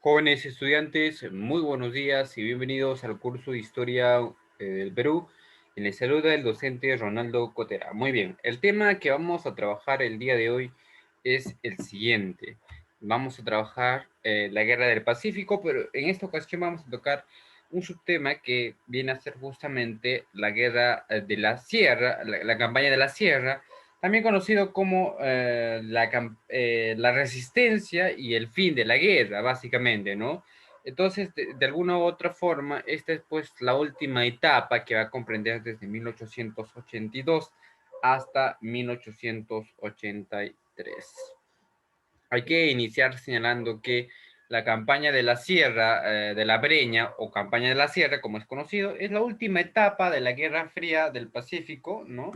Jóvenes estudiantes, muy buenos días y bienvenidos al curso de Historia del Perú. Y les saluda el docente Ronaldo Cotera. Muy bien, el tema que vamos a trabajar el día de hoy es el siguiente. Vamos a trabajar la Guerra del Pacífico, pero en esta ocasión vamos a tocar un subtema que viene a ser justamente la Guerra de la Sierra, la campaña de la Sierra, también conocido como la resistencia y el fin de la guerra, básicamente, ¿no? Entonces, de alguna u otra forma, esta es pues la última etapa que va a comprender desde 1882 hasta 1883. Hay que iniciar señalando que la campaña de la Sierra, de la Breña o campaña de la Sierra, como es conocido, es la última etapa de la Guerra Fría del Pacífico, ¿no?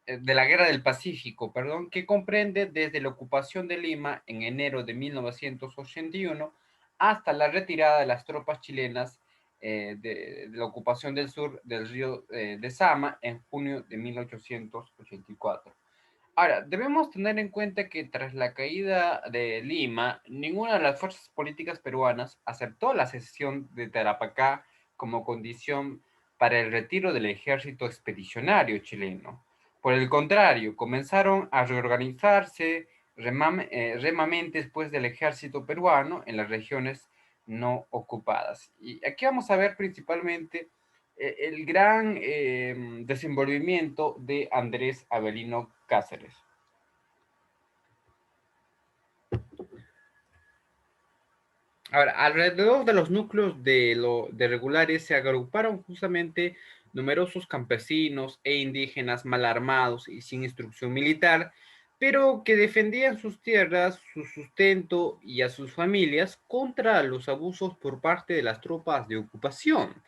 De la Guerra del Pacífico, perdón, que comprende desde la ocupación de Lima en enero de 1981 hasta la retirada de las tropas chilenas de la ocupación del sur del río de Sama en junio de 1884. Ahora, debemos tener en cuenta que tras la caída de Lima, ninguna de las fuerzas políticas peruanas aceptó la secesión de Tarapacá como condición para el retiro del ejército expedicionario chileno. Por el contrario, comenzaron a reorganizarse remamente después del ejército peruano en las regiones no ocupadas. Y aquí vamos a ver principalmente el gran desenvolvimiento de Andrés Avelino Cáceres. Ahora, alrededor de los núcleos de regulares se agruparon justamente numerosos campesinos e indígenas mal armados y sin instrucción militar, pero que defendían sus tierras, su sustento y a sus familias contra los abusos por parte de las tropas de ocupación.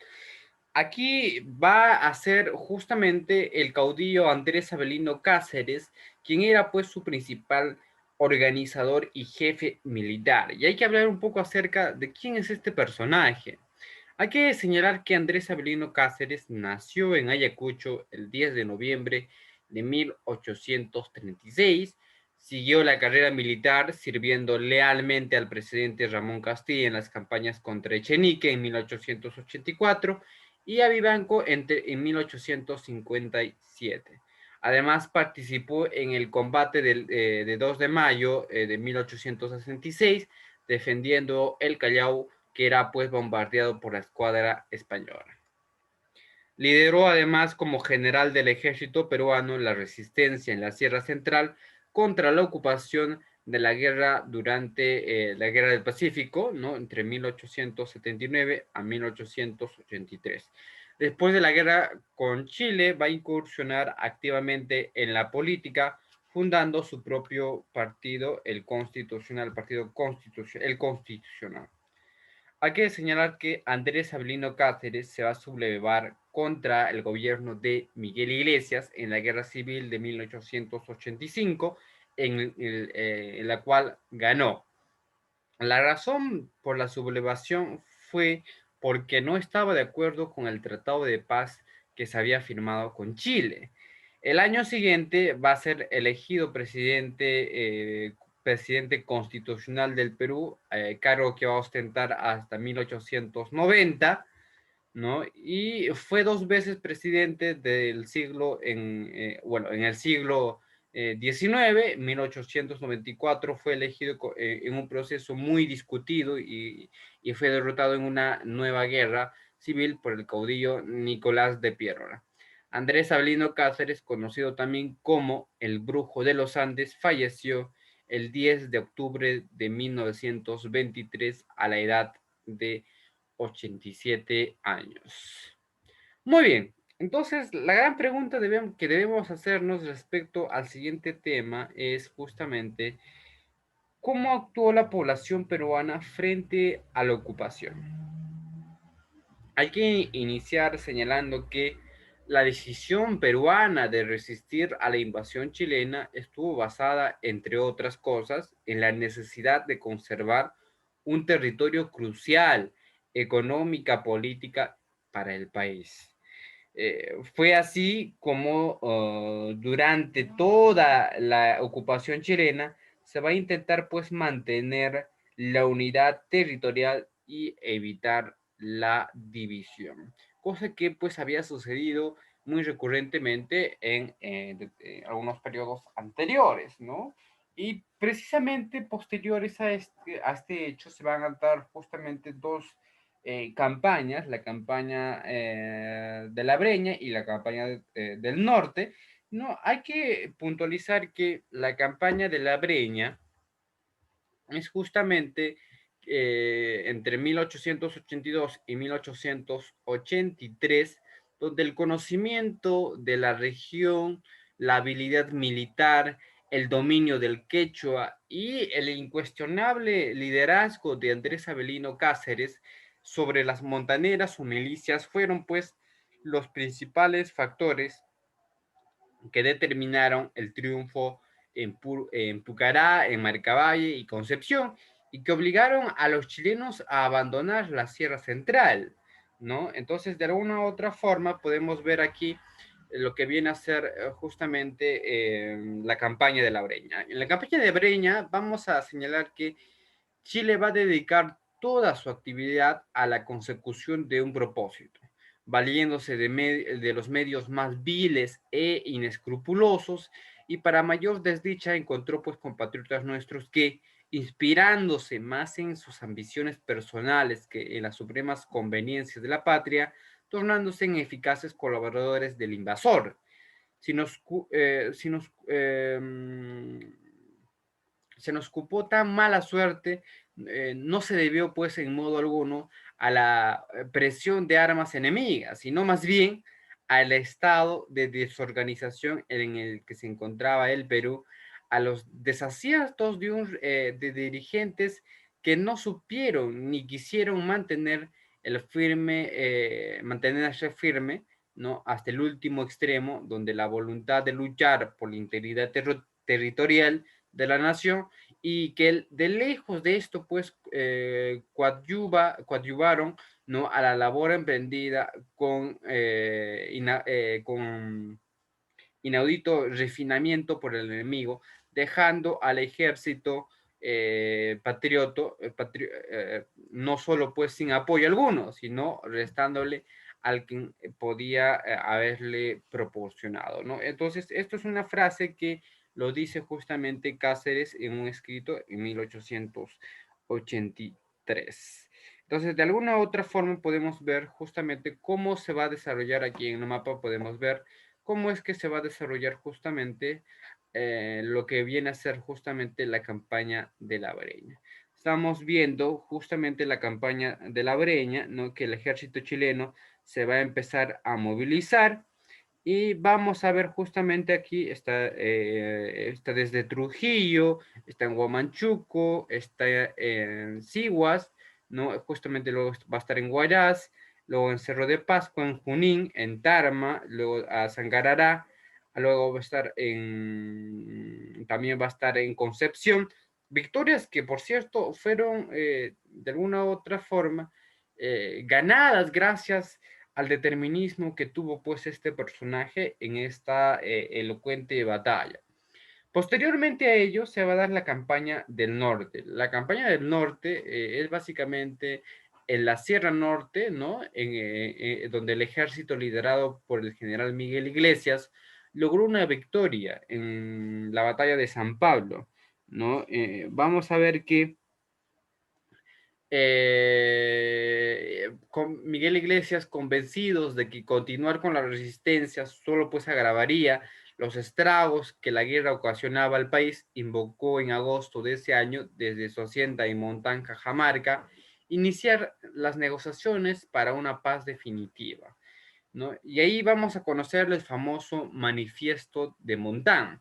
Aquí va a ser justamente el caudillo Andrés Avelino Cáceres, quien era pues su principal organizador y jefe militar. Y hay que hablar un poco acerca de quién es este personaje. Hay que señalar que Andrés Avelino Cáceres nació en Ayacucho el 10 de noviembre de 1836. Siguió la carrera militar sirviendo lealmente al presidente Ramón Castilla en las campañas contra Echenique en 1884 y a Vivanco en 1857. Además participó en el combate de 2 de mayo de 1866, defendiendo el Callao, que era pues bombardeado por la escuadra española. Lideró además como general del ejército peruano la resistencia en la Sierra Central contra la ocupación de la guerra durante la Guerra del Pacífico, ¿no? Entre 1879 a 1883. Después de la guerra con Chile, va a incursionar activamente en la política, fundando su propio partido, el Constitucional, el Constitucional. Hay que señalar que Andrés Avelino Cáceres se va a sublevar contra el gobierno de Miguel Iglesias en la Guerra Civil de 1885, en la cual ganó. La razón por la sublevación fue porque no estaba de acuerdo con el tratado de paz que se había firmado con Chile. El año siguiente va a ser elegido presidente constitucional del Perú, cargo que va a ostentar hasta 1890, ¿no? Y fue dos veces presidente del siglo, bueno, en el siglo XIX, 1894, fue elegido en un proceso muy discutido y fue derrotado en una nueva guerra civil por el caudillo Nicolás de Piérola. Andrés Avelino Cáceres, conocido también como el Brujo de los Andes, falleció el 10 de octubre de 1923 a la edad de 87 años. Muy bien, entonces la gran pregunta que debemos hacernos respecto al siguiente tema es justamente cómo actuó la población peruana frente a la ocupación. Hay que iniciar señalando que la decisión peruana de resistir a la invasión chilena estuvo basada, entre otras cosas, en la necesidad de conservar un territorio crucial, económica, política para el país. Fue así como durante toda la ocupación chilena se va a intentar pues mantener la unidad territorial y evitar la división, cosa que pues había sucedido muy recurrentemente en algunos periodos anteriores, ¿no? Y precisamente posteriores a este hecho se van a dar justamente dos campañas, la campaña de la Breña y la campaña del norte. No, hay que puntualizar que la campaña de la Breña es justamente entre 1882 y 1883, donde el conocimiento de la región, la habilidad militar, el dominio del quechua y el incuestionable liderazgo de Andrés Avelino Cáceres sobre las montaneras o milicias fueron pues los principales factores que determinaron el triunfo en Pucará, en Marcavalle y Concepción, y que obligaron a los chilenos a abandonar la Sierra Central, ¿no? Entonces, de alguna u otra forma, podemos ver aquí lo que viene a ser justamente la campaña de la Breña. En la campaña de Breña vamos a señalar que Chile va a dedicar toda su actividad a la consecución de un propósito, valiéndose de los medios más viles e inescrupulosos, y para mayor desdicha encontró pues compatriotas nuestros que, inspirándose más en sus ambiciones personales que en las supremas conveniencias de la patria, tornándose en eficaces colaboradores del invasor. Si nos, si nos se nos cupó tan mala suerte, no se debió pues en modo alguno a la presión de armas enemigas, sino más bien al estado de desorganización en el que se encontraba el Perú, a los desaciertos de dirigentes que no supieron ni quisieron mantenerse firme, ¿no? Hasta el último extremo, donde la voluntad de luchar por la integridad territorial de la nación, y que de lejos de esto pues coadyuvaron, ¿no?, a la labor emprendida con inaudito refinamiento por el enemigo, dejando al ejército no solo pues sin apoyo alguno, sino restándole al que podía haberle proporcionado, ¿no? Entonces, esto es una frase que lo dice justamente Cáceres en un escrito en 1883. Entonces, de alguna u otra forma podemos ver justamente cómo se va a desarrollar aquí en el mapa, podemos ver cómo es que se va a desarrollar justamente lo que viene a ser justamente la campaña de la Breña. Estamos viendo justamente la campaña de la Breña, ¿no?, que el ejército chileno se va a empezar a movilizar, y vamos a ver justamente aquí, está desde Trujillo, está en Huamanchuco, está en Siguas, ¿no? Justamente luego va a estar en Guayas, luego en Cerro de Pascua, en Junín, en Tarma, luego a Sangarará, luego va a estar también va a estar en Concepción. Victorias que, por cierto, fueron de alguna u otra forma ganadas gracias al determinismo que tuvo pues este personaje en esta elocuente batalla. Posteriormente a ello se va a dar la campaña del norte. La campaña del norte es básicamente en la Sierra Norte, ¿no? Donde el ejército liderado por el general Miguel Iglesias logró una victoria en la batalla de San Pablo, ¿no? Vamos a ver que con Miguel Iglesias, convencidos de que continuar con la resistencia solo pues agravaría los estragos que la guerra ocasionaba al país, invocó en agosto de ese año, desde su hacienda en Montán, Cajamarca, iniciar las negociaciones para una paz definitiva, ¿no? Y ahí vamos a conocer el famoso Manifiesto de Montán,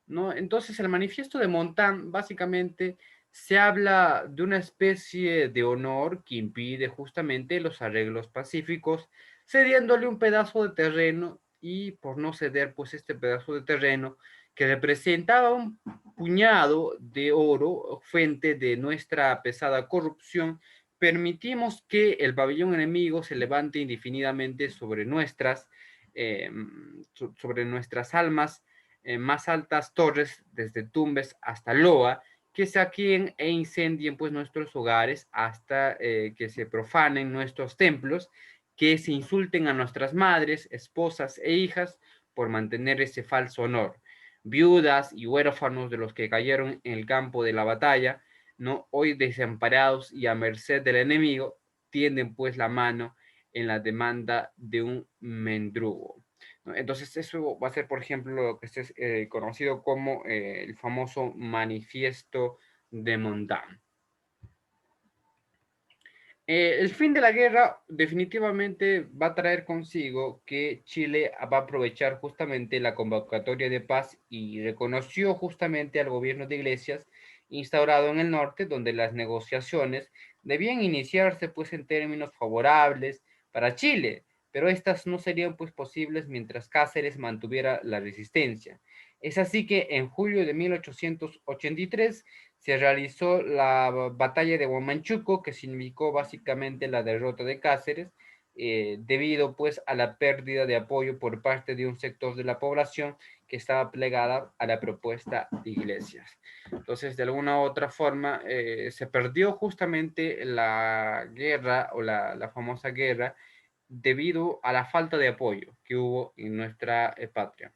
¿no? Entonces, el Manifiesto de Montán básicamente se habla de una especie de honor que impide justamente los arreglos pacíficos, cediéndole un pedazo de terreno, y por no ceder pues este pedazo de terreno que representaba un puñado de oro, fuente de nuestra pesada corrupción, permitimos que el pabellón enemigo se levante indefinidamente eh, sobre nuestras almas, más altas torres, desde Tumbes hasta Loa, que saqueen e incendien pues nuestros hogares hasta que se profanen nuestros templos, que se insulten a nuestras madres, esposas e hijas por mantener ese falso honor. Viudas y huérfanos de los que cayeron en el campo de la batalla, ¿no? Hoy desamparados y a merced del enemigo, tienden pues la mano en la demanda de un mendrugo, ¿no? Entonces eso va a ser, por ejemplo, lo que es conocido como el famoso Manifiesto de Montan. El fin de la guerra definitivamente va a traer consigo que Chile va a aprovechar justamente la convocatoria de paz y reconoció justamente al gobierno de Iglesias instaurado en el norte, donde las negociaciones debían iniciarse pues en términos favorables para Chile, pero estas no serían pues posibles mientras Cáceres mantuviera la resistencia. Es así que en julio de 1883 se realizó la batalla de Huamachuco, que significó básicamente la derrota de Cáceres, debido pues a la pérdida de apoyo por parte de un sector de la población que estaba plegada a la propuesta de Iglesias. Entonces, de alguna u otra forma, se perdió justamente la guerra o la famosa guerra debido a la falta de apoyo que hubo en nuestra patria.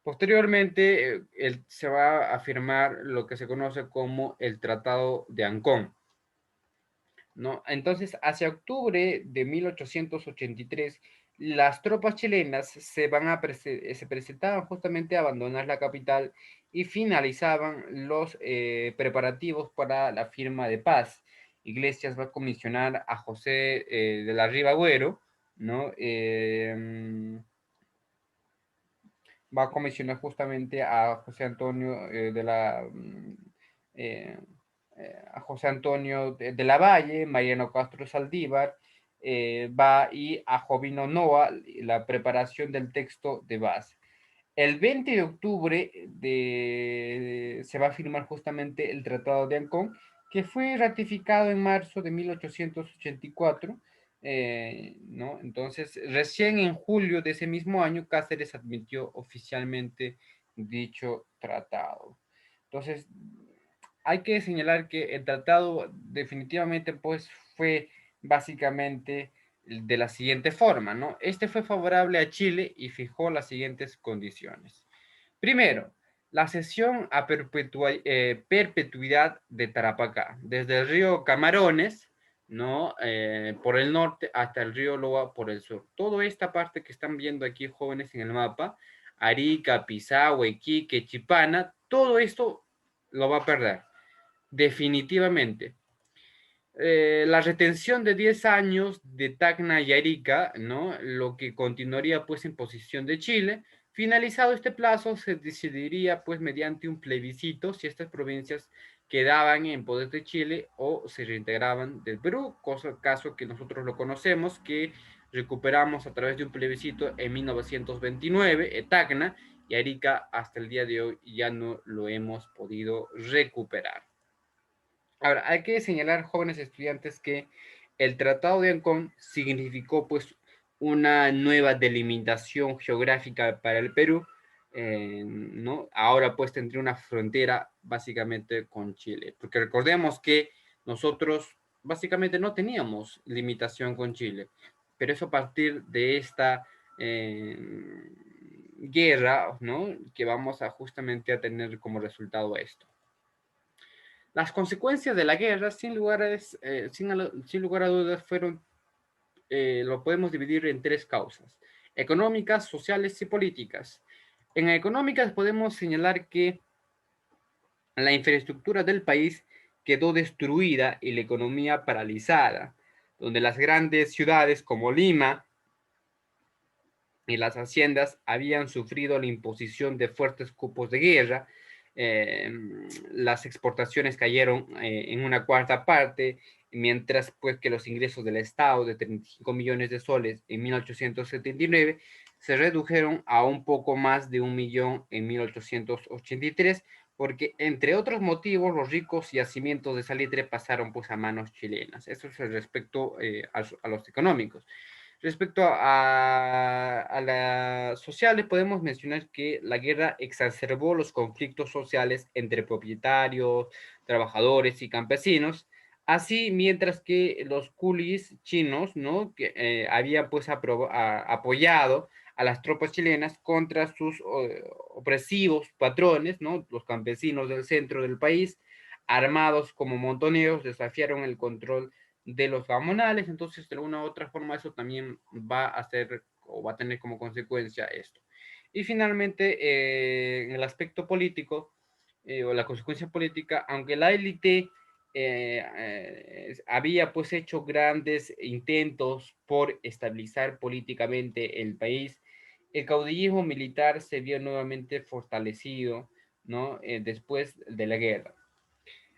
Posteriormente, se va a firmar lo que se conoce como el Tratado de Ancón, ¿no? Entonces, hacia octubre de 1883, las tropas chilenas se presentaban justamente a abandonar la capital y finalizaban los preparativos para la firma de paz. Iglesias va a comisionar a José de la Riva Agüero, ¿no? Va a comisionar justamente a José Antonio eh, a José Antonio de la Valle, Mariano Castro Saldívar, va y a Jovino Noa la preparación del texto de base. El 20 de octubre se va a firmar justamente el Tratado de Ancón, que fue ratificado en marzo de 1884, ¿no? Entonces, recién en julio de ese mismo año, Cáceres admitió oficialmente dicho tratado. Entonces, hay que señalar que el tratado definitivamente pues fue básicamente de la siguiente forma, ¿no? Este fue favorable a Chile y fijó las siguientes condiciones. Primero, la cesión a perpetuidad de Tarapacá, desde el río Camarones, ¿no? Por el norte hasta el río Loa por el sur. Toda esta parte que están viendo aquí jóvenes en el mapa, Arica, Pisagua, Iquique, Chipana, todo esto lo va a perder, definitivamente. La retención de 10 años de Tacna y Arica, ¿no? Lo que continuaría pues en posición de Chile. Finalizado este plazo, se decidiría pues mediante un plebiscito si estas provincias quedaban en poder de Chile o se reintegraban del Perú, caso que nosotros lo conocemos, que recuperamos a través de un plebiscito en 1929, Tacna y Arica hasta el día de hoy ya no lo hemos podido recuperar. Ahora, hay que señalar, jóvenes estudiantes, que el Tratado de Ancón significó pues una nueva delimitación geográfica para el Perú, ¿no? Ahora pues tendría una frontera básicamente con Chile, porque recordemos que nosotros básicamente no teníamos limitación con Chile, pero eso a partir de esta guerra, ¿no? Que vamos a justamente a tener como resultado esto. Las consecuencias de la guerra, sin lugar a dudas, lo podemos dividir en tres causas: económicas, sociales y políticas. En económicas podemos señalar que la infraestructura del país quedó destruida y la economía paralizada, donde las grandes ciudades como Lima y las haciendas habían sufrido la imposición de fuertes cupos de guerra. eh, las exportaciones cayeron en una cuarta parte, mientras pues que los ingresos del Estado de 35 millones de soles en 1879 se redujeron a un poco más de 1 millón en 1883, porque entre otros motivos los ricos yacimientos de salitre pasaron pues a manos chilenas. Eso es respecto a los económicos. Respecto a las sociales, podemos mencionar que la guerra exacerbó los conflictos sociales entre propietarios, trabajadores y campesinos. Así, mientras que los coolies chinos, ¿no? Que habían pues apoyado a las tropas chilenas contra sus opresivos patrones, ¿no? Los campesinos del centro del país, armados como montoneros, desafiaron el control de los gamonales. Entonces de alguna u otra forma eso también va a hacer o va a tener como consecuencia esto. Y finalmente, en el aspecto político, o la consecuencia política, aunque la élite había pues hecho grandes intentos por estabilizar políticamente el país, el caudillismo militar se vio nuevamente fortalecido, ¿no? Después de la guerra.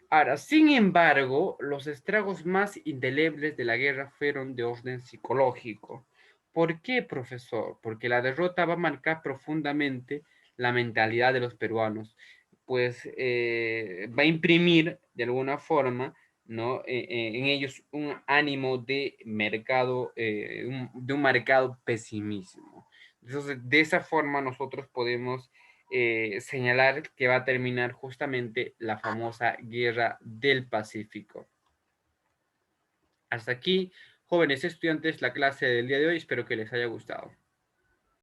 Ahora, sin embargo, los estragos más indelebles de la guerra fueron de orden psicológico. ¿Por qué, profesor? Porque la derrota va a marcar profundamente la mentalidad de los peruanos, pues va a imprimir de alguna forma, ¿no? En ellos un ánimo de mercado, de un marcado pesimismo. Entonces, de esa forma nosotros podemos señalar que va a terminar justamente la famosa Guerra del Pacífico. Hasta aquí, jóvenes estudiantes, la clase del día de hoy. Espero que les haya gustado.